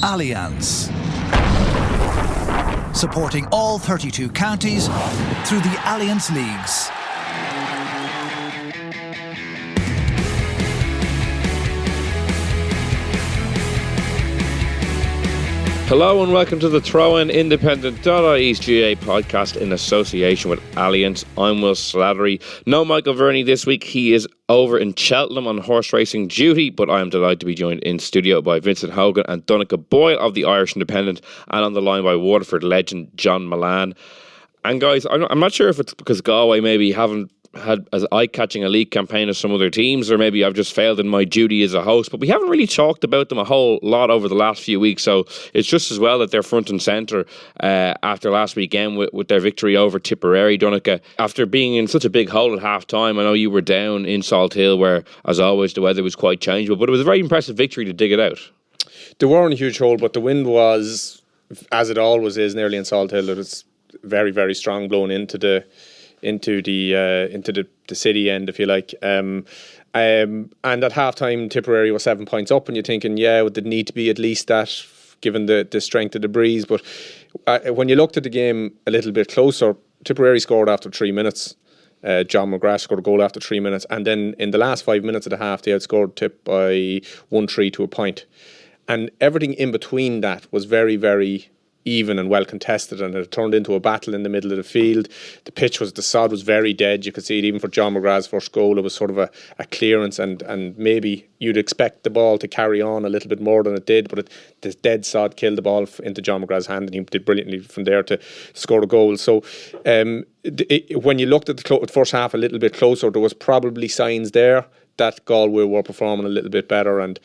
Allianz. Supporting all 32 counties through the Allianz Leagues. Hello and welcome to the Throw-In Independent.ie's GA podcast in association with Allianz. I'm Will Slattery. No Michael Verney this week. He is over in Cheltenham on horse racing duty, but I am delighted to be joined in studio by Vincent Hogan and Donnchadh Boyle of the Irish Independent, and on the line by Waterford legend John Mullane. And guys, I'm not sure if it's because Galway maybe haven't had as eye-catching a league campaign as some other teams, or maybe I've just failed in my duty as a host, but we haven't really talked about them a whole lot over the last few weeks, so it's just as well that they're front and centre after last weekend with their victory over Tipperary. Donnchadh, after being in such a big hole at half-time, I know you were down in Salt Hill where, as always, the weather was quite changeable, but it was a very impressive victory to dig it out. They were in a huge hole, but the wind was, as it always is nearly in Salt Hill, it was very, very strong, blowing into the city end, if you like. And at half-time, Tipperary was 7 points up, and you're thinking, yeah, would it need to be at least that, given the strength of the breeze? But when you looked at the game a little bit closer, Tipperary scored after 3 minutes. John McGrath scored a goal after 3 minutes, and then in the last 5 minutes of the half, they outscored Tipp by 1-3 to a point. And everything in between that was very, very even and well contested, and it turned into a battle in the middle of the field. The sod was very dead. You could see it even for John McGrath's first goal. It was sort of a clearance, and maybe you'd expect the ball to carry on a little bit more than it did, but the dead sod killed the ball into John McGrath's hand, and he did brilliantly from there to score a goal. So when you looked at the first half a little bit closer, there was probably signs there that Galway were performing a little bit better, and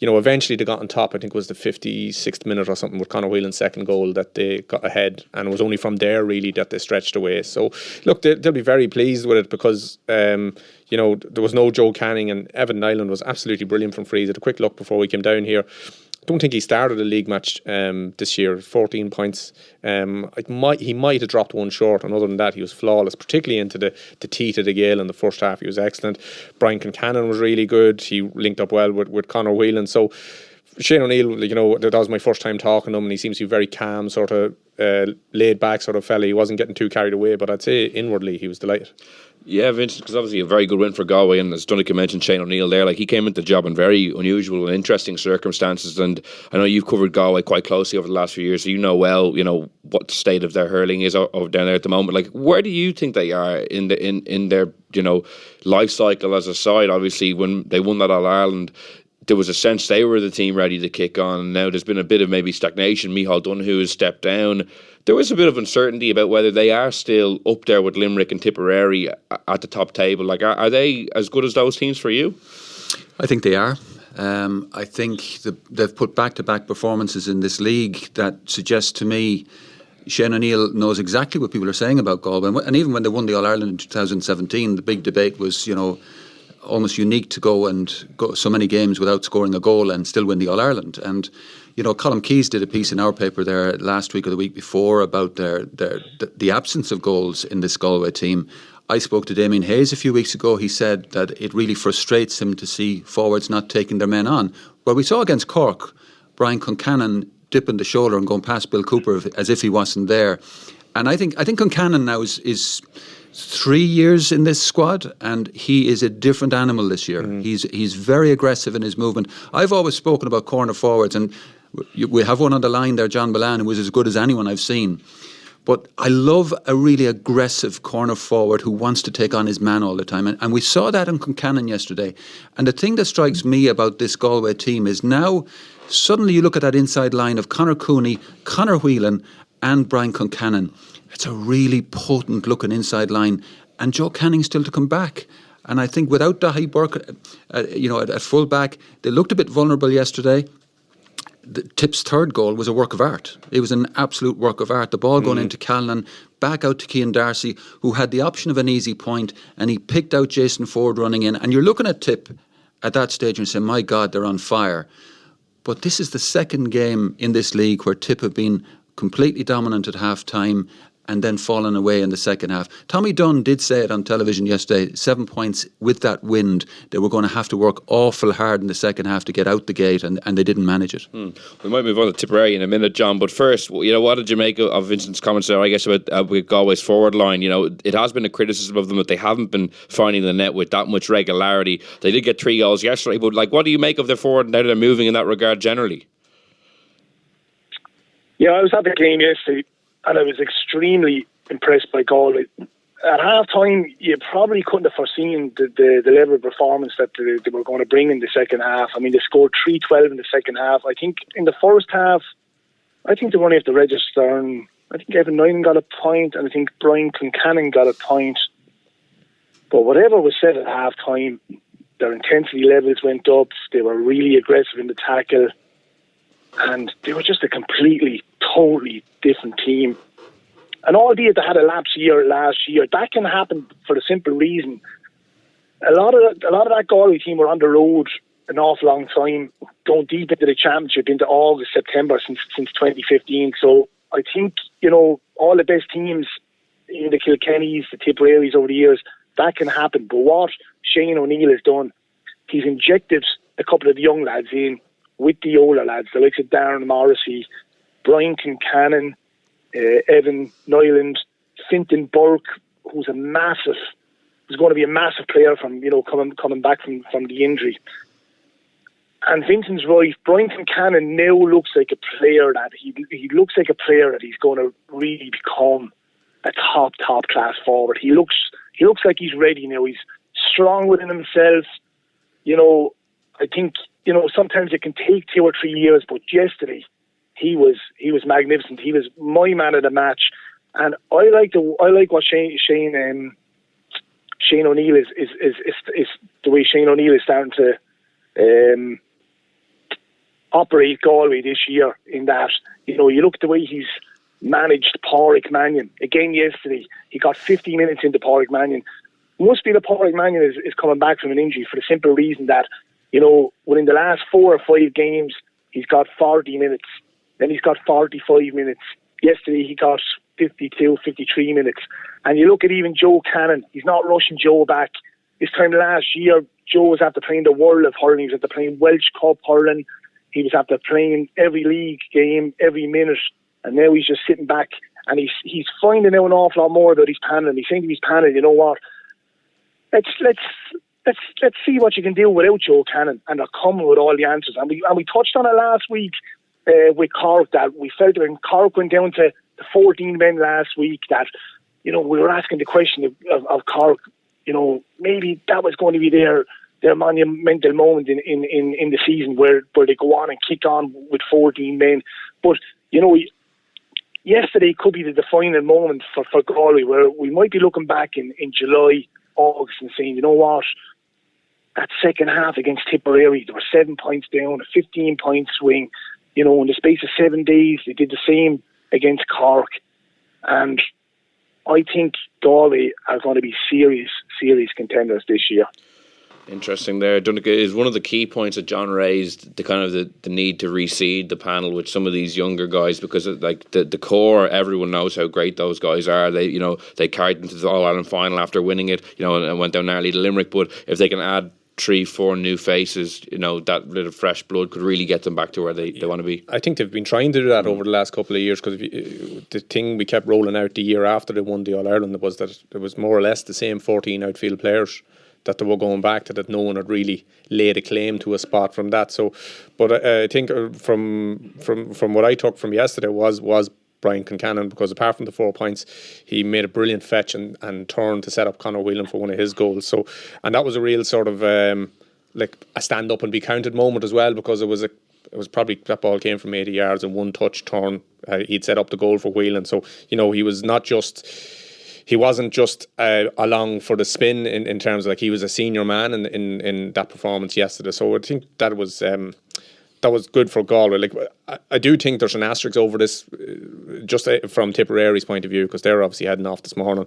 you know, eventually they got on top. I think it was the 56th minute or something with Conor Whelan's second goal that they got ahead, and it was only from there really that they stretched away. So look, they'll be very pleased with it because you know, there was no Joe Canning, and Evan Nyland was absolutely brilliant from frees. At a quick look before we came down here, I don't think he started a league match this year. 14 points. He might have dropped one short, and other than that, he was flawless, particularly into the teeth of the gale in the first half. He was excellent. Brian Concannon was really good. He linked up well with Conor Whelan. So Shane O'Neill, you know, that was my first time talking to him, and he seems to be very calm, sort of laid back sort of fella. He wasn't getting too carried away, but I'd say inwardly he was delighted. Yeah, Vincent, because obviously a very good win for Galway, and as Donnchadh mentioned, Shane O'Neill there, like, he came into the job in very unusual and interesting circumstances, and I know you've covered Galway quite closely over the last few years, so you know well, you know, what the state of their hurling is over down there at the moment. Like, where do you think they are in their, you know, life cycle as a side? Obviously, when they won that All-Ireland, there was a sense they were the team ready to kick on. Now there's been a bit of maybe stagnation. Micheál Donoghue has stepped down. There was a bit of uncertainty about whether they are still up there with Limerick and Tipperary at the top table. Like, are they as good as those teams for you? I think they are. I think they've put back-to-back performances in this league that suggest to me Shane O'Neill knows exactly what people are saying about Galway. And even when they won the All-Ireland in 2017, the big debate was, you know, almost unique to go so many games without scoring a goal and still win the All-Ireland. And, you know, Colm Keys did a piece in our paper there last week or the week before about the absence of goals in this Galway team. I spoke to Damien Hayes a few weeks ago. He said that it really frustrates him to see forwards not taking their men on. Well, we saw against Cork, Brian Concannon dipping the shoulder and going past Bill Cooper as if he wasn't there. And I think Concannon now is 3 years in this squad, and he is a different animal this year. He's very aggressive in his movement. I've always spoken about corner forwards, and we have one on the line there, John Mullane, who was as good as anyone I've seen. But I love a really aggressive corner forward who wants to take on his man all the time. And we saw that in Concannon yesterday. And the thing that strikes me about this Galway team is now suddenly you look at that inside line of Conor Cooney, Conor Whelan and Brian Concannon. It's a really potent looking inside line, and Joe Canning's still to come back. And I think without Daithí Burke, at full back, they looked a bit vulnerable yesterday. Tipp's third goal was a work of art. It was an absolute work of art. The ball going into Callan, back out to Cian Darcy, who had the option of an easy point, and he picked out Jason Ford running in. And you're looking at Tipp at that stage and saying, my God, they're on fire. But this is the second game in this league where Tipp have been completely dominant at half-time, and then fallen away in the second half. Tommy Dunn did say it on television yesterday, 7 points with that wind. They were going to have to work awful hard in the second half to get out the gate, and they didn't manage it. We might move on to Tipperary in a minute, John, but first, what did you make of Vincent's comments there, I guess, about with Galway's forward line? It has been a criticism of them that they haven't been finding the net with that much regularity. They did get 3 goals yesterday, but what do you make of their forward now that they're moving in that regard generally? Yeah, I was at the game yesterday and I was extremely impressed by Galway. At half time, you probably couldn't have foreseen the level of performance that they were going to bring in the second half. I mean, they scored 3-12 in the second half. I think in the first half, I think they only have to register. And I think Evan Nyland got a point, and I think Brian Cloncannon got a point. But whatever was said at half time, their intensity levels went up. They were really aggressive in the tackle. And they were just a completely, totally different team. And albeit they had a lapse year last year, that can happen for the simple reason. A lot of that Galway team were on the road an awful long time, going deep into the championship, into August, September since 2015. So I think, all the best teams in the Kilkennys, the Tipperaries over the years, that can happen. But what Shane O'Neill has done, he's injected a couple of the young lads in with the older lads, the likes of Darren Morrissey, Brian Cloncannon, Evan Nyland, Fintan Burke, who's going to be a massive player from coming back from the injury. And Vincent's right. Brian Cloncannon now looks like a player that he looks like a player that he's going to really become a top class forward. He looks like he's ready now. He's strong within himself. I think sometimes it can take 2 or 3 years, but yesterday he was magnificent. He was my man of the match, and I like what Shane O'Neill is the way Shane O'Neill is starting to operate Galway this year. In that, you look at the way he's managed Pádraig Mannion again yesterday. He got 50 minutes into Pádraig Mannion. Must be that Pádraig Mannion is coming back from an injury for the simple reason that within the last 4 or 5 games he's got 40 minutes. Then he's got 45 minutes. Yesterday he got 52, 53 minutes. And you look at even Joe Cannon, he's not rushing Joe back. This time last year, Joe was after playing the World of Hurling, he was after playing Welsh Cup Hurling, he was after playing every league game, every minute, and now he's just sitting back and he's finding out an awful lot more about his panel. He's saying to his panel, you know what, let's see what you can do without Joe Cannon, and they're coming with all the answers. And we touched on it last week with Cork, that we felt that when Cork went down to the 14 men last week, that we were asking the question of Cork, maybe that was going to be their monumental moment in the season where they go on and kick on with 14 men. But yesterday could be the defining moment for Galway, where we might be looking back in July, August, and saying, you know what, that second half against Tipperary, they were 7 points down, a 15-point swing. In the space of 7 days, they did the same against Cork. And I think Galway are going to be serious contenders this year. Interesting there. Donnchadh, is one of the key points that John raised the kind of the need to reseed the panel with some of these younger guys, because the core, everyone knows how great those guys are. They carried them to the All-Ireland final after winning it, and went down narrowly to Limerick. But if they can add 3-4 new faces, that little fresh blood could really get them back to where they want to be. I think they've been trying to do that over the last couple of years, because the thing we kept rolling out the year after they won the All-Ireland was that it was more or less the same 14 outfield players that they were going back to, that no one had really laid a claim to a spot from that. So, but I think from what I took from yesterday was Brian Cloncannon, because apart from the 4 points, he made a brilliant fetch and turn to set up Conor Whelan for one of his goals. So, and that was a real sort of like a stand up and be counted moment as well, because it was probably that ball came from 80 yards and one touch turn. He'd set up the goal for Whelan. So, he wasn't just along for the spin in terms of, like, he was a senior man in that performance yesterday. So I think that was good for Galway. Like, I do think there's an asterisk over this, just from Tipperary's point of view, because they're obviously heading off this morning.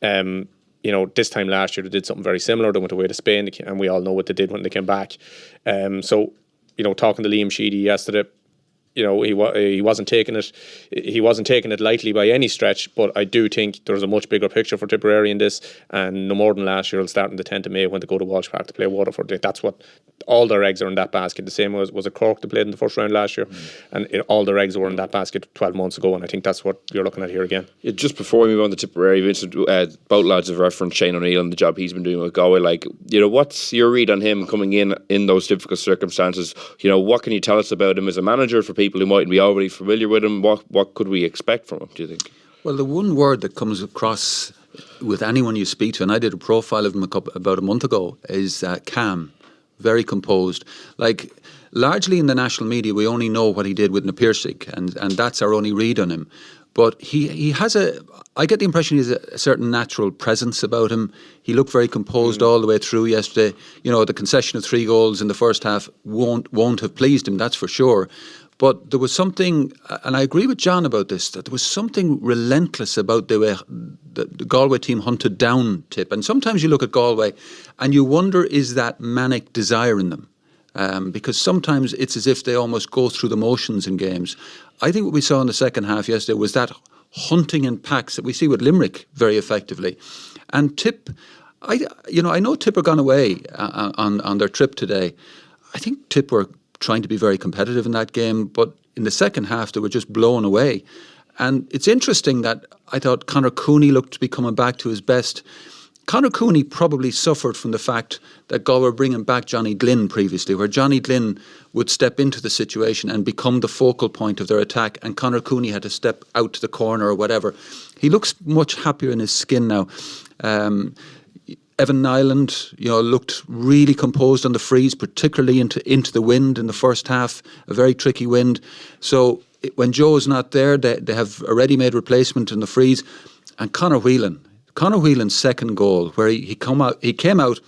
This time last year they did something very similar. They went away to Spain, and we all know what they did when they came back. So talking to Liam Sheedy yesterday, he wasn't taking it lightly by any stretch. But I do think there's a much bigger picture for Tipperary in this, and no more than last year, it'll start on the 10th of May when they go to Walsh Park to play Waterford. That's what all their eggs are in that basket. The same was it Cork that played in the first round last year, and all their eggs were in that basket 12 months ago. And I think that's what you're looking at here again. Yeah, just before we move on to Tipperary, Vincent, both lads have referenced Shane O'Neill and the job he's been doing with Galway. What's your read on him coming in those difficult circumstances? What can you tell us about him as a manager for people who mightn't be already familiar with him? What could we expect from him, do you think? Well, the one word that comes across with anyone you speak to, and I did a profile of him about a month ago, is calm, very composed. Largely in the national media, we only know what he did with Napirsig, and that's our only read on him. But he has I get the impression he has a certain natural presence about him. He looked very composed all the way through yesterday. The concession of 3 goals in the first half won't have pleased him, that's for sure. But there was something, and I agree with John about this, that there was something relentless about the way the Galway team hunted down Tipp. And sometimes you look at Galway and you wonder, is that manic desire in them? Because sometimes it's as if they almost go through the motions in games. I think what we saw in the second half yesterday was that hunting in packs that we see with Limerick very effectively. And Tipp, I know Tipp are gone away on their trip today. I think Tipp were trying to be very competitive in that game, but in the second half they were just blown away. And it's interesting that I thought Conor Cooney looked to be coming back to his best. Conor Cooney probably suffered from the fact that Galway were bringing back Johnny Glynn previously, where Johnny Glynn would step into the situation and become the focal point of their attack, and Conor Cooney had to step out to the corner or whatever. He looks much happier in his skin now. Evan Nyland, looked really composed on the freeze, particularly into the wind in the first half, a very tricky wind. So when Joe's not there, they have a ready-made replacement in the freeze. And Conor Whelan's second goal, where he came out,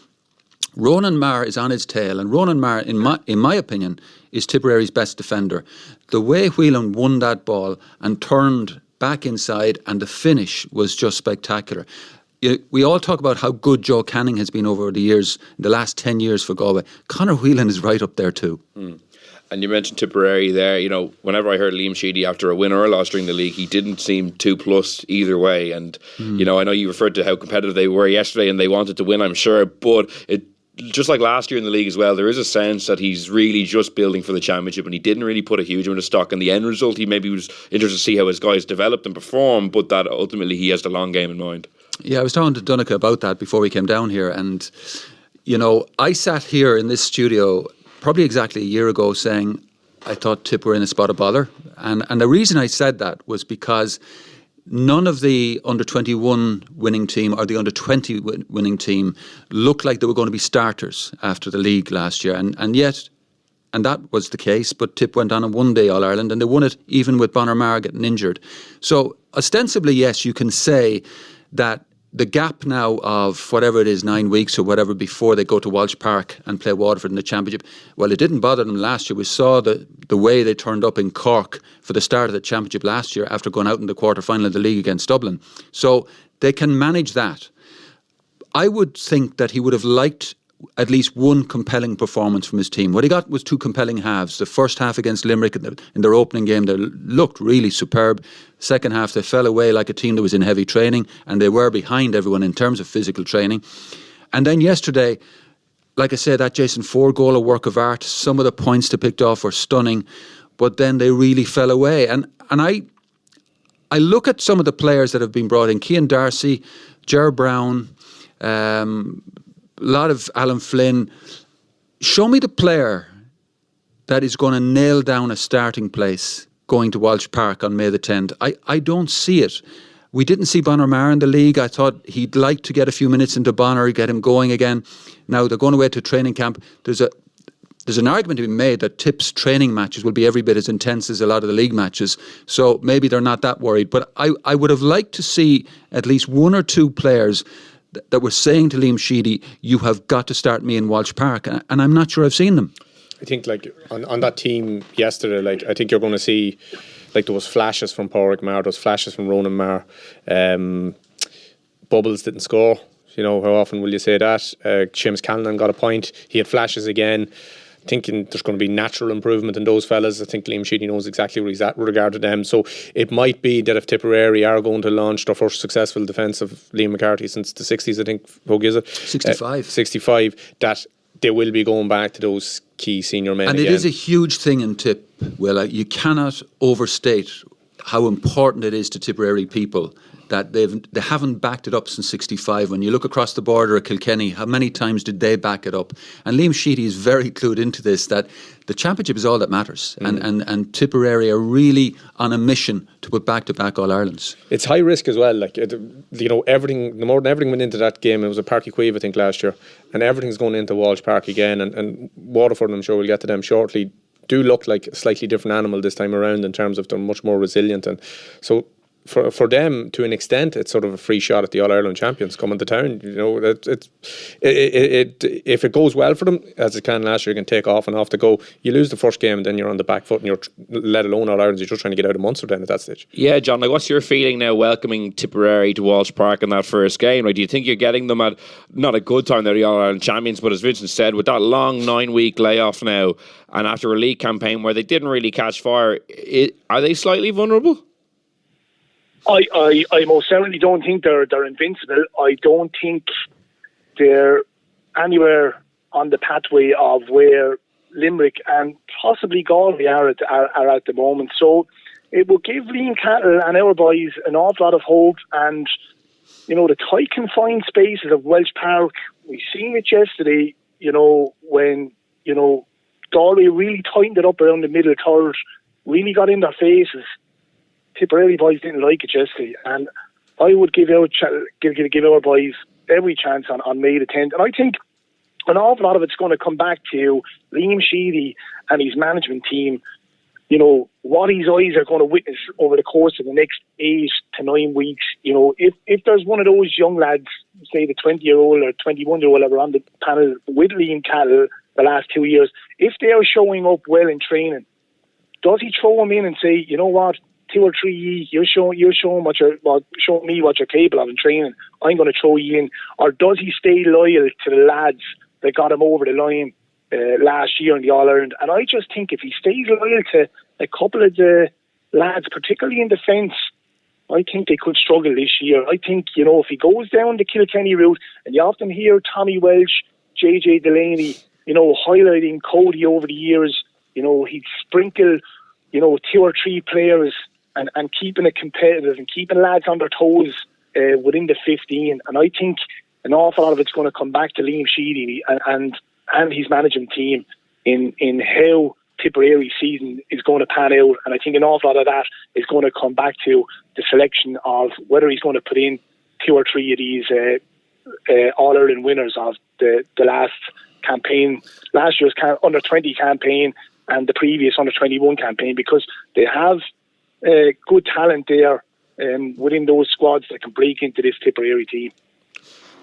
Ronan Maher is on his tail, and Ronan Maher, in my opinion, is Tipperary's best defender. The way Whelan won that ball and turned back inside, and the finish was just spectacular. We all talk about how good Joe Canning has been over the years, the last 10 years for Galway. Conor Whelan is right up there too. And you mentioned Tipperary there. Whenever I heard Liam Sheedy after a win or a loss during the league, he didn't seem too plus either way. And, I know you referred to how competitive they were yesterday and they wanted to win, I'm sure. But just like last year in the league as well, there is a sense that he's really just building for the championship, and he didn't really put a huge amount of stock in the end result. He maybe was interested to see how his guys developed and performed, but that ultimately he has the long game in mind. Yeah, I was talking to Donnchadh about that before we came down here, and I sat here in this studio probably exactly a year ago saying I thought Tipp were in a spot of bother, and the reason I said that was because none of the under-21 winning team or the under-20 winning team looked like they were going to be starters after the league last year, and yet that was the case. But Tipp went on and won the All-Ireland, and they won it even with Bonner Maher getting injured. So ostensibly, yes, you can say that the gap now of whatever it is, 9 weeks or whatever before they go to Walsh Park and play Waterford in the Championship, well, it didn't bother them last year. We saw the way they turned up in Cork for the start of the Championship last year after going out in the quarter-final of the league against Dublin. So they can manage that. I would think that he would have liked at least one compelling performance from his team. What he got was 2 compelling halves. The first half against Limerick in their opening game, they looked really superb. Second half, they fell away like a team that was in heavy training, and they were behind everyone in terms of physical training. And then yesterday, like I said, that Jason Ford goal, a work of art. Some of the points they picked off were stunning, but then they really fell away. And I look at some of the players that have been brought in. Cian Darcy, Ger Brown, a lot of Alan Flynn. Show me the player that is going to nail down a starting place going to Walsh Park on May the 10th. I don't see it. We didn't see Bonner Maher in the league. I thought he'd like to get a few minutes into Bonner, get him going again. Now they're going away to training camp. There's an argument to be made that Tipp's training matches will be every bit as intense as a lot of the league matches. So maybe they're not that worried. But I would have liked to see at least 1 or 2 players that were saying to Liam Sheedy, you have got to start me in Walsh Park. And I'm not sure I've seen them. I think on that team yesterday, I think you're going to see there was flashes from Pádraig Maher, there was flashes from Ronan Maher. Bubbles didn't score. How often will you say that? Seamus Callanan got a point. He had flashes again. thinking there's going to be natural improvement in those fellas. I think Liam Sheedy knows exactly where he's at with regard to them. So it might be that if Tipperary are going to launch their first successful defence of Liam McCarthy since the 60s, I think, Hug, is it? 65, that they will be going back to those key senior men and again. It is a huge thing in Tipp, Will. You cannot overstate how important it is to Tipperary people that they haven't backed it up since 65. When you look across the border at Kilkenny, how many times did they back it up? And Liam Sheedy is very clued into this, that the championship is all that matters. And Tipperary are really on a mission to put back-to-back All-Irelands. It's high risk as well. Like, everything, the more than everything went into that game. It was a Páirc Uí Chaoimh, I think, last year. And everything's going into Walsh Park again. And Waterford, I'm sure we'll get to them shortly, do look like a slightly different animal this time around in terms of they're much more resilient. And so for them, to an extent, it's sort of a free shot at the All-Ireland champions coming to town. If it goes well for them, as it can last year, you can take off and off to go. You lose the first game and then you're on the back foot, and let alone All-Ireland, you're just trying to get out of Munster then at that stage. Yeah, John, like, what's your feeling now welcoming Tipperary to Walsh Park in that first game? Like, do you think you're getting them at not a good time, they're the All-Ireland champions, but as Vincent said, with that long 9-week layoff now, and after a league campaign where they didn't really catch fire, are they slightly vulnerable? I most certainly don't think they're invincible. I don't think they're anywhere on the pathway of where Limerick and possibly Galway are at the moment. So it will give Liam Cattle and our boys an awful lot of hope. And, the tight confined spaces of Walsh Park, we seen it yesterday, when, Galway really tightened it up around the middle third, really got in their faces. Tipperary boys didn't like it yesterday, and I would give our boys every chance on May the 10th. And I think an awful lot of it's going to come back to Liam Sheedy and his management team. What his eyes are going to witness over the course of the next 8 to 9 weeks. If there's one of those young lads, say the 20-year-old or 21-year-old that were on the panel with Liam Cattle the last 2 years, if they are showing up well in training, does he throw them in and say, you know what, 2 or 3, you're showing me what you're capable of in training, I'm going to throw you in? Or does he stay loyal to the lads that got him over the line last year in the All-Ireland? And I just think if he stays loyal to a couple of the lads, particularly in defence, I think they could struggle this year. I think, if he goes down the Kilkenny route, and you often hear Tommy Welsh, JJ Delaney, highlighting Cody over the years, he'd sprinkle, 2 or 3 players and keeping it competitive and keeping lads on their toes within the 15. And I think an awful lot of it's going to come back to Liam Sheedy and his management team in how Tipperary season is going to pan out. And I think an awful lot of that is going to come back to the selection of whether he's going to put in 2 or 3 of these All-Ireland winners of the last campaign, last year's under-20 campaign and the previous under-21 campaign, because they have good talent there within those squads that can break into this Tipperary team.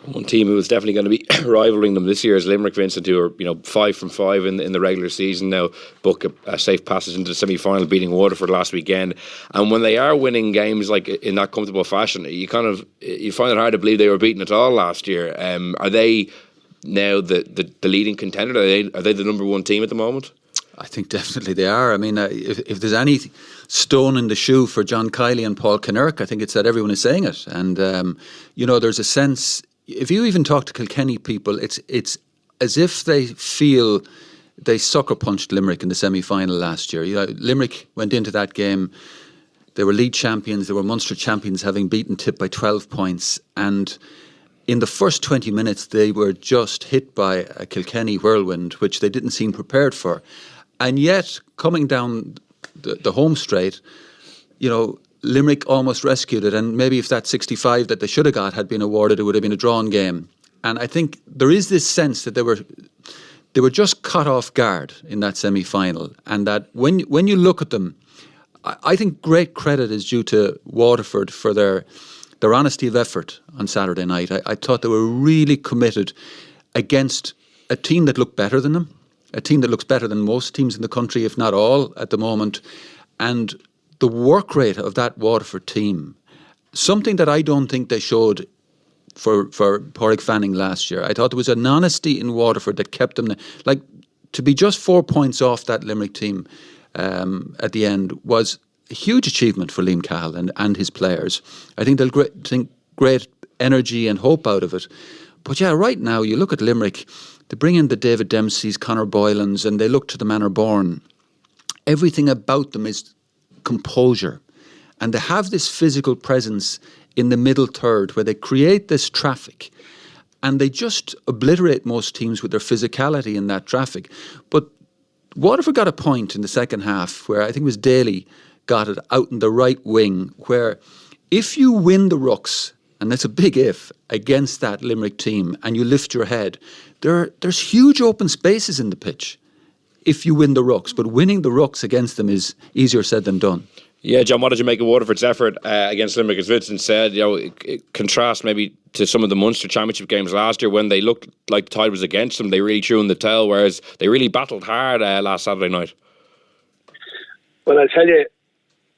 One team who is definitely going to be rivaling them this year is Limerick, Vincent, who are 5 from 5 in the regular season now, book a safe passage into the semi-final, beating Waterford last weekend. And when they are winning games like in that comfortable fashion, you find it hard to believe they were beaten at all last year. Are they now the leading contender? Are they the number one team at the moment? I think definitely they are. I mean, if there's any stone in the shoe for John Kiley and Paul Kinnerk, I think it's that everyone is saying it. And, there's a sense, if you even talk to Kilkenny people, it's as if they feel they sucker punched Limerick in the semi-final last year. Limerick went into that game, they were league champions, they were Munster champions, having beaten Tipp by 12 points. And in the first 20 minutes, they were just hit by a Kilkenny whirlwind, which they didn't seem prepared for. And yet, coming down the home straight, Limerick almost rescued it. And maybe if that 65 that they should have got had been awarded, it would have been a drawn game. And I think there is this sense that they were just caught off guard in that semi-final. And that when you look at them, I think great credit is due to Waterford for their honesty of effort on Saturday night. I thought they were really committed against a team that looked better than them. A team that looks better than most teams in the country, if not all, at the moment. And the work rate of that Waterford team, something that I don't think they showed for Pádraig Fanning last year. I thought there was an honesty in Waterford that kept them, like to be just 4 points off that Limerick team at the end was a huge achievement for Liam Cahill and his players. I think they'll think great energy and hope out of it. But yeah, right now you look at Limerick, they bring in the David Dempseys, Conor Boylans, and they look to the Manor Born. Everything about them is composure. And they have this physical presence in the middle third where they create this traffic. And they just obliterate most teams with their physicality in that traffic. But Waterford got a point in the second half where I think it was Daly got it out in the right wing, where if you win the rucks, and that's a big if, against that Limerick team, and you lift your head, there's huge open spaces in the pitch if you win the rucks. But winning the rucks against them is easier said than done. Yeah, John, what did you make of Waterford's effort against Limerick? As Vincent said, contrast maybe to some of the Munster Championship games last year when they looked like the tide was against them. They really threw in the towel, whereas they really battled hard last Saturday night. Well, I'll tell you,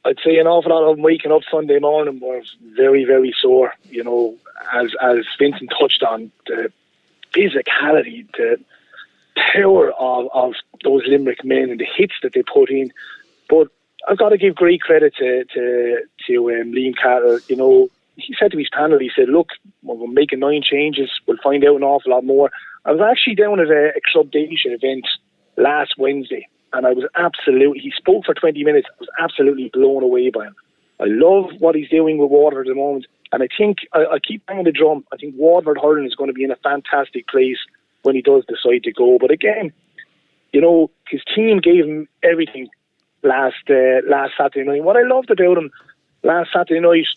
I'd say an awful lot of them waking up Sunday morning were very, very sore. As Vincent touched on, the physicality, the power of those Limerick men and the hits that they put in. But I've got to give great credit to Liam Cahill. He said to his panel, he said, look, we're making 9 changes. We'll find out an awful lot more. I was actually down at a Club Daoise event last Wednesday, and he spoke for 20 minutes. I was absolutely blown away by him. I love what he's doing with Waterford at the moment, and I think, I keep banging the drum, I think Waterford hurling is going to be in a fantastic place when he does decide to go. But again, his team gave him everything last Saturday night. What I loved about him last Saturday night,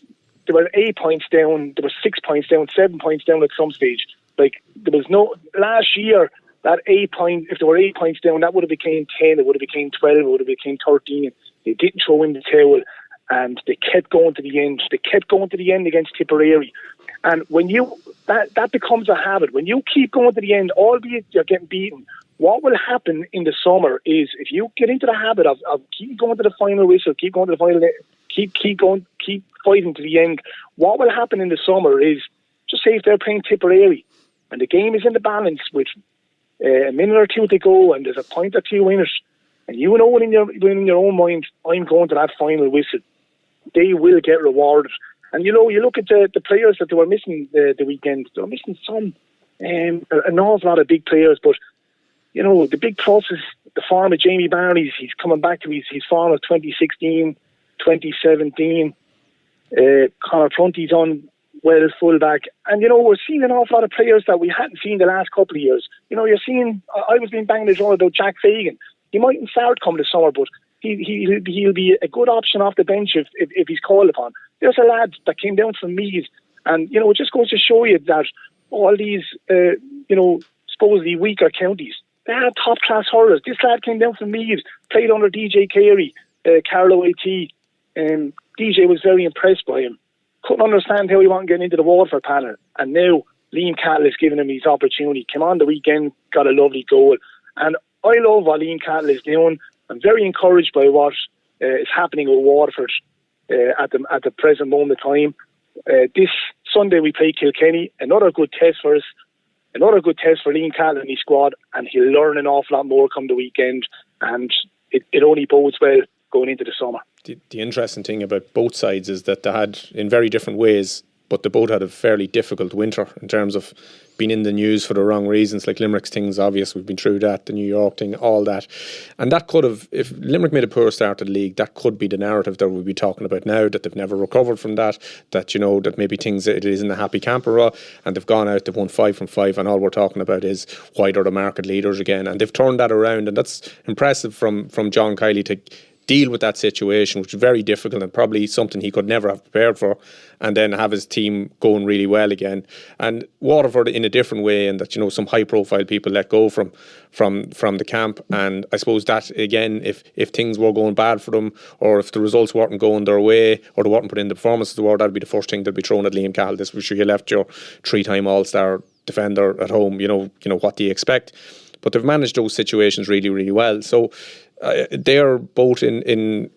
they were 8 points down, they were 6 points down, 7 points down at some stage. Last year, that 8 point, if they were 8 points down, that would have became 10, it would have became 12, it would have became 13. They didn't throw in the towel, and they kept going to the end. They kept going to the end against Tipperary. And when that becomes a habit, when you keep going to the end, albeit you're getting beaten, what will happen in the summer is if you get into the habit of keep going to the final whistle, keep going to the final, keep fighting to the end, what will happen in the summer is, just say if they're playing Tipperary and the game is in the balance with a minute or two to go and there's a point or two in it, and in your own mind, I'm going to that final whistle, they will get rewarded. And you look at the players that they were missing the weekend, they were missing an awful lot of big players, but the big plus is the form of Jamie Barney's. He's coming back to his form of 2016, 2017. Conor Prunty's on well as fullback. And, we're seeing an awful lot of players that we hadn't seen the last couple of years. You're seeing, I was being banging the drum about Jack Fagan. He mightn't start coming this summer, but he'll be a good option off the bench if he's called upon. There's a lad that came down from Meath, and, it just goes to show you that all these, supposedly weaker counties, they had top-class hurlers. This lad came down from Meath, played under DJ Carey, Carlo AT. DJ was very impressed by him. Couldn't understand how he wasn't getting into the Waterford panel. And now Liam Cahill is giving him his opportunity. Came on the weekend, got a lovely goal. And I love what Liam Cahill is doing. I'm very encouraged by what is happening with Waterford at the present moment of time. This Sunday we play Kilkenny. Another good test for us. Another good test for Liam Cahill and his squad, and he'll learn an awful lot more come the weekend, and it only bodes well going into the summer. The interesting thing about both sides is that they had, in very different ways, but they both had a fairly difficult winter in terms of being in the news for the wrong reasons. Like Limerick's thing's obvious, we've been through that, the New York thing, all that. And that could have, if Limerick made a poor start to the league, that could be the narrative that we'll be talking about now, that they've never recovered from that, that, that maybe it isn't a happy camper, and they've gone out, they've won 5 from 5, and all we're talking about is why they're the market leaders again. And they've turned that around, and that's impressive from John Kiley to deal with that situation, which is very difficult and probably something he could never have prepared for, and then have his team going really well again. And Waterford in a different way, and that some high profile people let go from the camp. And I suppose that again, if things were going bad for them, or if the results weren't going their way, or they weren't put in the performances they were, that'd be the first thing that'd be thrown at Liam Cahill. This was sure you left your 3-time All-Star defender at home. What do you expect? But they've managed those situations really, really well. So they're both in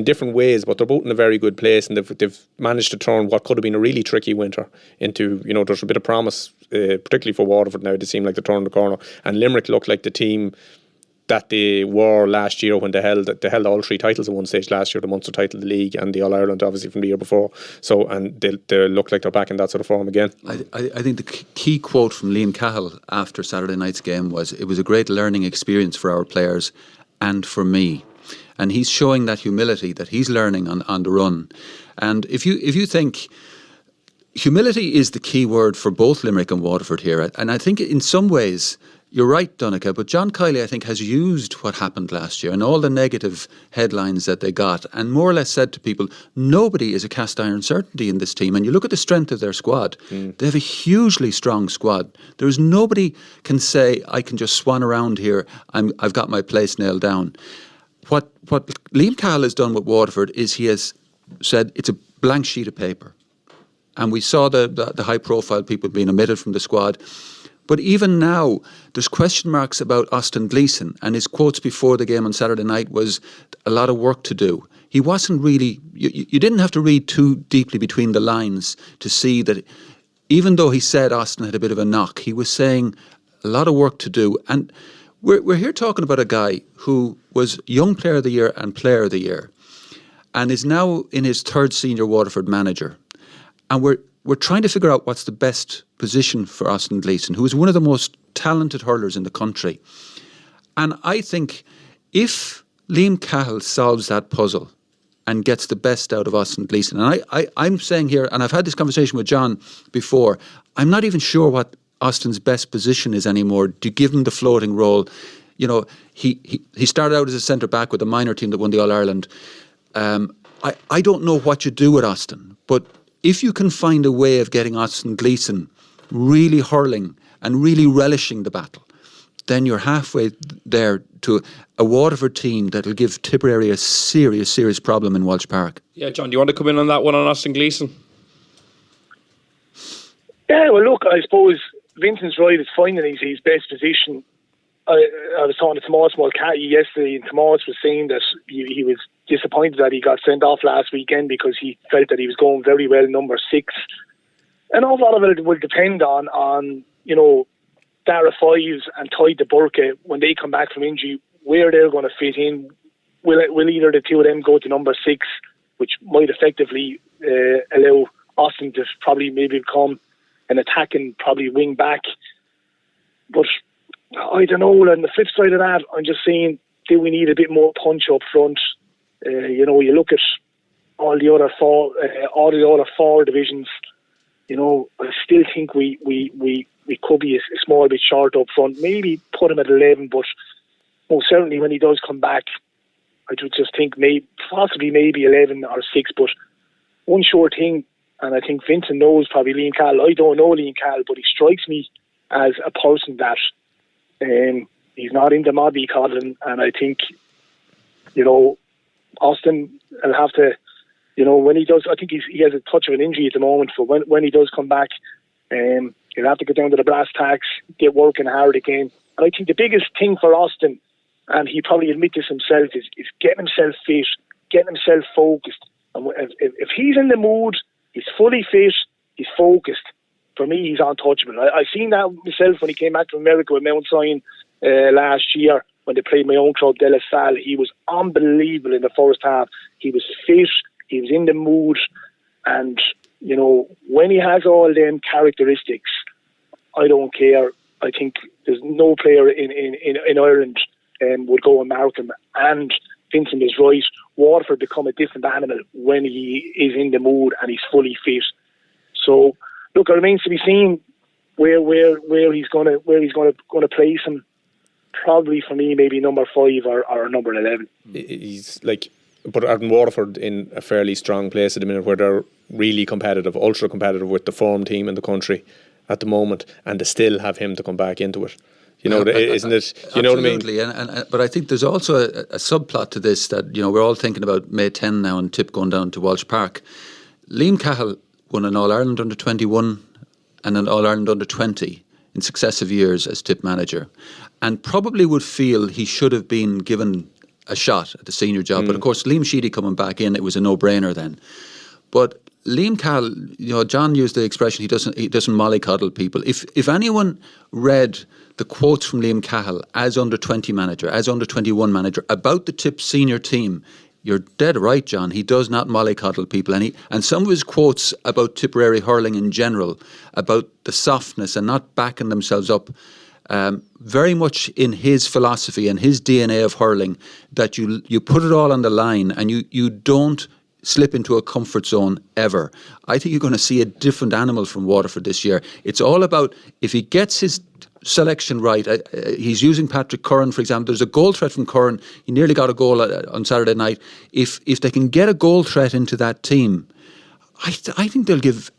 different ways, but they're both in a very good place, and they've managed to turn what could have been a really tricky winter into, there's a bit of promise, particularly for Waterford now. They seem like they're turning the corner, and Limerick look like the team that they were last year when they held all 3 titles at one stage last year, the Munster title, the league and the All-Ireland obviously from the year before. So, and they look like they're back in that sort of form again. I think the key quote from Liam Cahill after Saturday night's game was, "It was a great learning experience for our players and for me." And he's showing that humility that he's learning on the run. And if you think humility is the key word for both Limerick and Waterford here, and I think in some ways you're right, Donnchadh, but John Kiley, I think, has used what happened last year and all the negative headlines that they got and more or less said to people, nobody is a cast iron certainty in this team. And you look at the strength of their squad. They have a hugely strong squad. There's nobody can say, I can just swan around here, I've got my place nailed down. What Liam Cahill has done with Waterford is he has said it's a blank sheet of paper. And we saw the high-profile people being omitted from the squad. But even now, there's question marks about Austin Gleeson, and his quotes before the game on Saturday night was a lot of work to do. He wasn't really, you didn't have to read too deeply between the lines to see that even though he said Austin had a bit of a knock, he was saying a lot of work to do. And we're here talking about a guy who was Young Player of the Year and Player of the Year and is now in his 3rd senior Waterford manager. And we're trying to figure out what's the best position for Austin Gleeson, who is one of the most talented hurlers in the country. And I think if Liam Cahill solves that puzzle and gets the best out of Austin Gleeson, and I'm saying here, and I've had this conversation with John before, I'm not even sure what Austin's best position is anymore. Do you give him the floating role? You know, he started out as a centre-back with a minor team that won the All-Ireland. I don't know what you do with Austin, but if you can find a way of getting Austin Gleeson really hurling and really relishing the battle, then you're halfway there to a Waterford team that'll give Tipperary a serious problem in Walsh Park. Yeah, John, do you want to come in on that one on Austin Gleeson? Yeah, well, look, I suppose Vincent's right. It's finding his best position. I was talking to Tomas Mulcahy yesterday, and Tomas was saying that he was disappointed that he got sent off last weekend because he felt that he was going very well number 6. An awful lot of it will depend on you know, Dara Fives and Ty de Burke when they come back from injury, where they're going to fit in. Will either the two of them go to number 6, which might effectively allow Austin to probably maybe become an attacking, probably wing back. But I don't know. On the flip side of that, I'm just saying, do we need a bit more punch up front? You know, you look at all the other four divisions. You know, I still think we could be a small bit short up front. Maybe put him at 11, but most certainly when he does come back, I do just think possibly 11 or 6. But one sure thing, and I think Vincent knows probably Liam Cahill. I don't know Liam Cahill, but he strikes me as a person that he's not into mollycoddling, and I think, you know, Austin will have to, you know, when he does, I think he has a touch of an injury at the moment, but when he does come back, he'll have to get down to the brass tacks, get working hard again. And I think the biggest thing for Austin, and he probably admit this himself, is getting himself fit, getting himself focused. And if he's in the mood, he's fully fit, he's focused. For me, he's untouchable. I've seen that myself when he came back from America with Mount Sion last year when they played my own club, De La Salle. He was unbelievable in the first half. He was fit, he was in the mood, and, you know, when he has all them characteristics, I don't care. I think there's no player in Ireland would go and mark him. And Vincent is right. Waterford become a different animal when he is in the mood and he's fully fit. So, look, it remains to be seen where he's going to place him. Probably for me, maybe number 5 or number 11. He's like, but in Waterford in a fairly strong place at the minute, where they're really competitive, ultra competitive with the form team in the country at the moment, and they still have him to come back into it. You know, isn't it? You know what I mean? Absolutely, but I think there's also a subplot to this that, you know, we're all thinking about May 10 now and Tipp going down to Walsh Park. Liam Cahill won an All-Ireland under 21 and an All-Ireland under 20 in successive years as Tipp manager, and probably would feel he should have been given a shot at the senior job. But of course, Liam Sheedy coming back in, it was a no-brainer then. But Liam Cahill, John used the expression he doesn't mollycoddle people. If anyone read the quotes from Liam Cahill as under-20 manager, as under-21 manager about the Tipp senior team, you're dead right, John. He does not mollycoddle people. And some of his quotes about Tipperary hurling in general, about the softness and not backing themselves up, very much in his philosophy and his DNA of hurling, that you put it all on the line and you don't slip into a comfort zone ever. I think you're going to see a different animal from Waterford this year. It's all about, if he gets his selection right, he's using Patrick Curran, for example. There's a goal threat from Curran. He nearly got a goal on Saturday night. If they can get a goal threat into that team, I think they'll give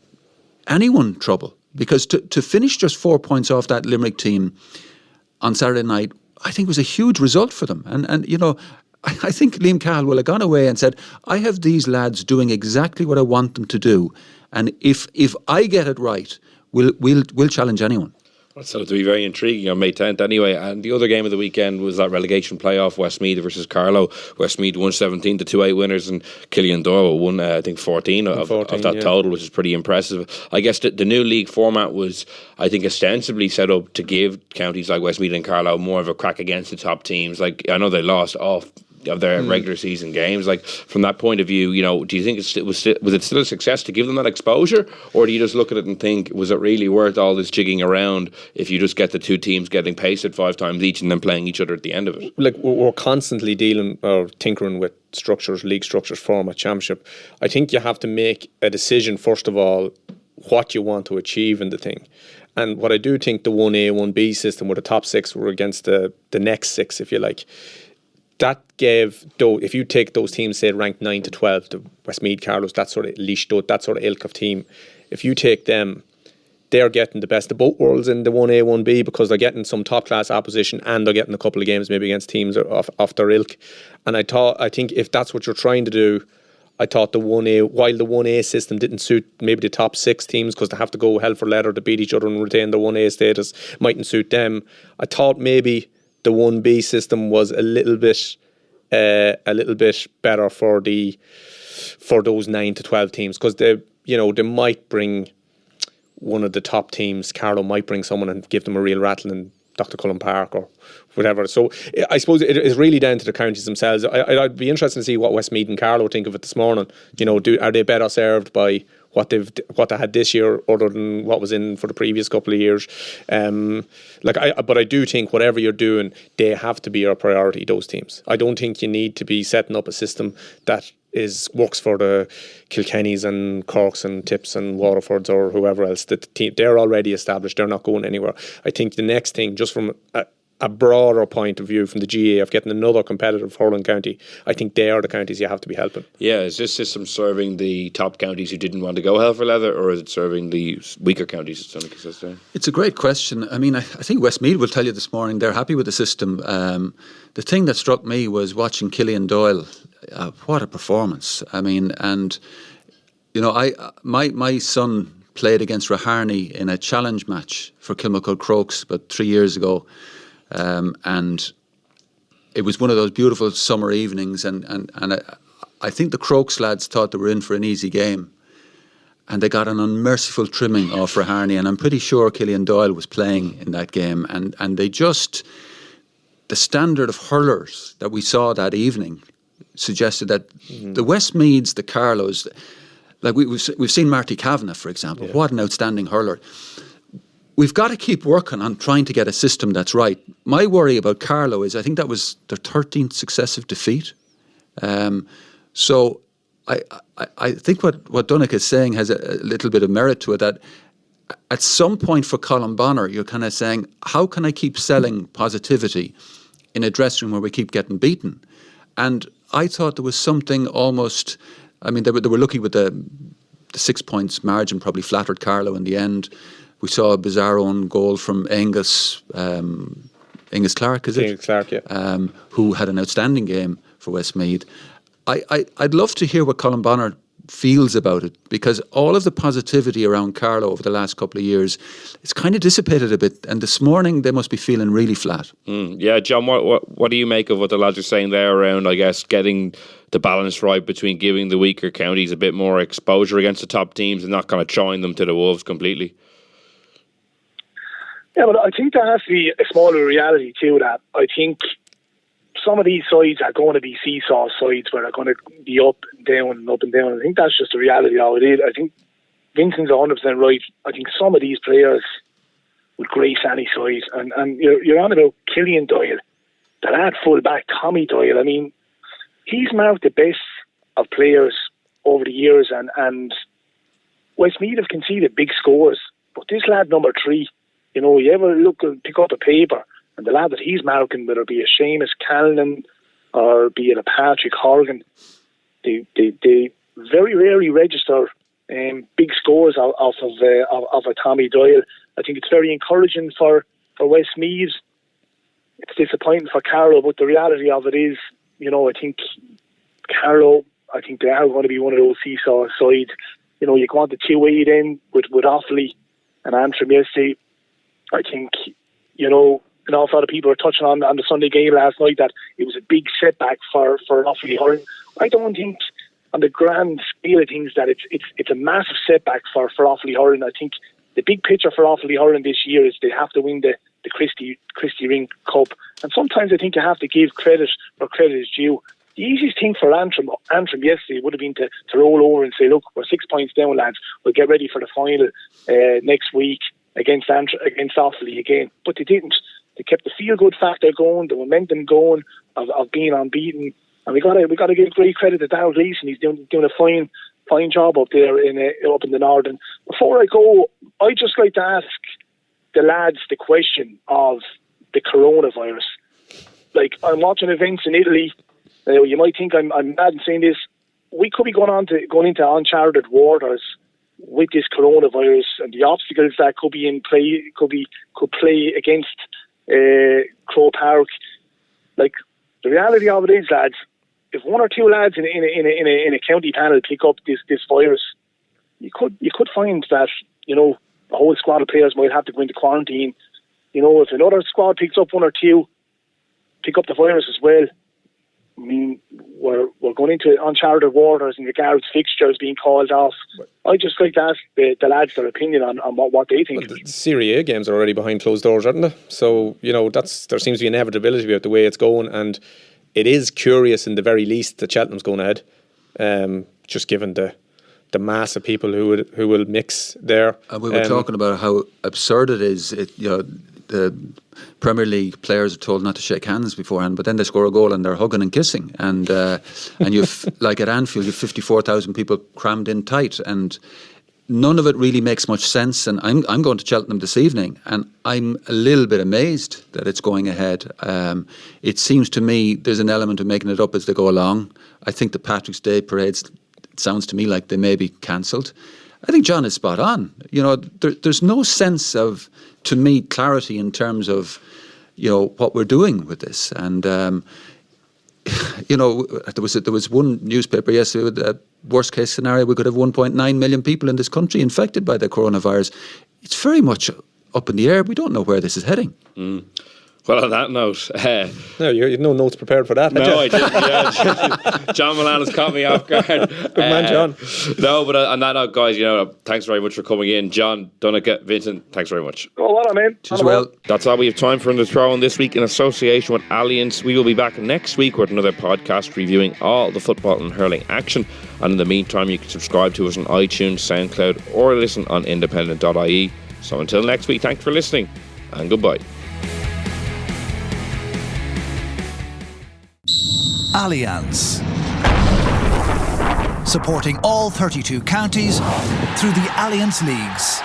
anyone trouble. Because to finish just 4 points off that Limerick team on Saturday night, I think was a huge result for them. And I think Liam Cahill will have gone away and said, I have these lads doing exactly what I want them to do. And if I get it right, we'll challenge anyone. So to be very intriguing on May 10th anyway. And the other game of the weekend was that relegation playoff, Westmeath versus Carlow. Westmeath won 17 to 2-8 winners, and Killian Doyle won I think 14 of that total, which is pretty impressive. I guess the new league format was, I think, ostensibly set up to give counties like Westmeath and Carlow more of a crack against the top teams. Like, I know they lost off of their regular season games. Like, from that point of view, do you think was it still a success to give them that exposure, or do you just look at it and think, was it really worth all this jigging around if you just get the two teams getting pasted 5 times each and then playing each other at the end of it? Like, we're constantly dealing or tinkering with structures, league structures, format, championship. I think you have to make a decision first of all what you want to achieve in the thing. And what I do think the 1A, 1B system, where the top 6 were against the next 6, if you like, that gave, though, if you take those teams, say ranked 9 to 12, the Westmeath, Carlows, that sort of Laois, that sort of ilk of team, if you take them, they're getting the best of both worlds in the 1A, 1B, because they're getting some top class opposition and they're getting a couple of games maybe against teams off their ilk. And I think if that's what you're trying to do, I thought the 1A, while the 1A system didn't suit maybe the top 6 teams because they have to go hell for leather to beat each other and retain their 1A status, mightn't suit them. I thought maybe the 1B system was a little bit better for those 9 to 12 teams, because they might bring one of the top teams. Carlow might bring someone and give them a real rattle in Dr. Cullen Park or whatever. So I suppose it is really down to the counties themselves. I'd be interested to see what Westmeath and Carlow think of it this morning. Are they better served by what they had this year other than what was in for the previous couple of years? But I do think whatever you're doing, they have to be your priority, those teams. I don't think you need to be setting up a system that works for the Kilkennys and Corks and Tipps and Waterfords or whoever else. The team, they're already established, they're not going anywhere. I think the next thing, just from a broader point of view from the GA of getting another competitive hurling county, I think they are the counties you have to be helping. Yeah, is this system serving the top counties who didn't want to go hell for leather, or is it serving the weaker counties? It's a great question. I mean, I think Westmeath will tell you this morning they're happy with the system. The thing that struck me was watching Killian Doyle. What a performance! I mean, and my son played against Raharney in a challenge match for Kilmacud Crokes about 3 years ago. And it was one of those beautiful summer evenings, and I think the Crokes lads thought they were in for an easy game, and they got an unmerciful trimming off Raharney, and I'm pretty sure Killian Doyle was playing in that game, and they just, the standard of hurlers that we saw that evening suggested that the Westmeaths, the Carlows, like we've seen Marty Kavanagh, for example, what an outstanding hurler. We've got to keep working on trying to get a system that's right. My worry about Carlow is I think that was their 13th successive defeat. So I think what Donnchadh is saying has a little bit of merit to it, that at some point for Colin Bonner, you're kind of saying, how can I keep selling positivity in a dressing room where we keep getting beaten? And I thought there was something almost, I mean, they were lucky with the 6 points margin, probably flattered Carlow in the end. We saw a bizarre own goal from Angus Clark, is it? Angus Clark, yeah. Who had an outstanding game for Westmeath. I'd love to hear what Colin Bonner feels about it, because all of the positivity around Carlow over the last couple of years, it's kind of dissipated a bit, and this morning they must be feeling really flat. Yeah, John, what do you make of what the lads are saying there around, I guess, getting the balance right between giving the weaker counties a bit more exposure against the top teams and not kind of throwing them to the wolves completely? Yeah, but I think there has to be a smaller reality to that. I think some of these sides are going to be seesaw sides where they're going to be up and down and up and down. I think that's just the reality of it. I think Vincent's 100% right. I think some of these players would grace any side. And you're on about Killian Doyle, the lad full back, Tommy Doyle. I mean, he's marked the best of players over the years, and Westmeath have conceded big scores. But this lad, number 3, you ever pick up a paper, and the lad that he's marking, whether it be a Seamus Callanan or be it a Patrick Horgan, they very rarely register big scores off of a Tommy Doyle. I think it's very encouraging for Westmeath. It's disappointing for Carlow, but the reality of it is, I think Carlow, I think they are going to be one of those seesaw sides. You go on the 2-8 in with Offaly and Antrim yesterday. I think, an awful lot of people were touching on the Sunday game last night that it was a big setback for Offaly hurling. I don't think, on the grand scale of things, that it's a massive setback for Offaly hurling. I think the big picture for Offaly hurling this year is they have to win the Christie Ring Cup. And sometimes I think you have to give credit where credit is due. The easiest thing for Antrim yesterday would have been to roll over and say, look, we're 6 points down, lads. We'll get ready for the final next week against Offaly again. But they didn't. They kept the feel-good factor going, the momentum going of being unbeaten. And we got to give great credit to Darrell Gleeson. He's doing a fine job up there up in the north. And before I go, I'd just like to ask the lads the question of the coronavirus. Like, I'm watching events in Italy. You might think I'm mad in saying this. We could be going into uncharted waters with this coronavirus, and the obstacles that could be in play could play against Croke Park. Like, the reality of it is, lads, if one or two lads in a county panel pick up this virus, you could find that a whole squad of players might have to go into quarantine. If another squad picks up one or two, pick up the virus as well. I mean, we're going into uncharted waters in regards to fixtures being called off. I'd just like to ask the lads their opinion on what they think. Well, the Serie A games are already behind closed doors, aren't they? So, there seems to be inevitability about the way it's going, and it is curious in the very least that Cheltenham's going ahead, just given the mass of people who will mix there. And we were talking about how absurd it is. The Premier League players are told not to shake hands beforehand, but then they score a goal and they're hugging and kissing. And you've, like at Anfield, you've 54,000 people crammed in tight, and none of it really makes much sense. And I'm going to Cheltenham this evening, and I'm a little bit amazed that it's going ahead. It seems to me there's an element of making it up as they go along. I think the Patrick's Day parades, it sounds to me like they may be cancelled. I think John is spot on. There's no sense of, to me, clarity in terms of, what we're doing with this. And, there was one newspaper yesterday with a worst case scenario. We could have 1.9 million people in this country infected by the coronavirus. It's very much up in the air. We don't know where this is heading. Well, on that note... no, you had no notes prepared for that. No, I didn't. Yeah. John Mullane has caught me off guard. Good man, John. No, but on that note, guys, thanks very much for coming in. John, Donnchadh, Vincent, thanks very much. Oh, well, man. As well. That's all we have time for in the throw-in this week in association with Allianz. We will be back next week with another podcast reviewing all the football and hurling action. And in the meantime, you can subscribe to us on iTunes, SoundCloud, or listen on independent.ie. So until next week, thanks for listening, and goodbye. Allianz, supporting all 32 counties through the Allianz Leagues.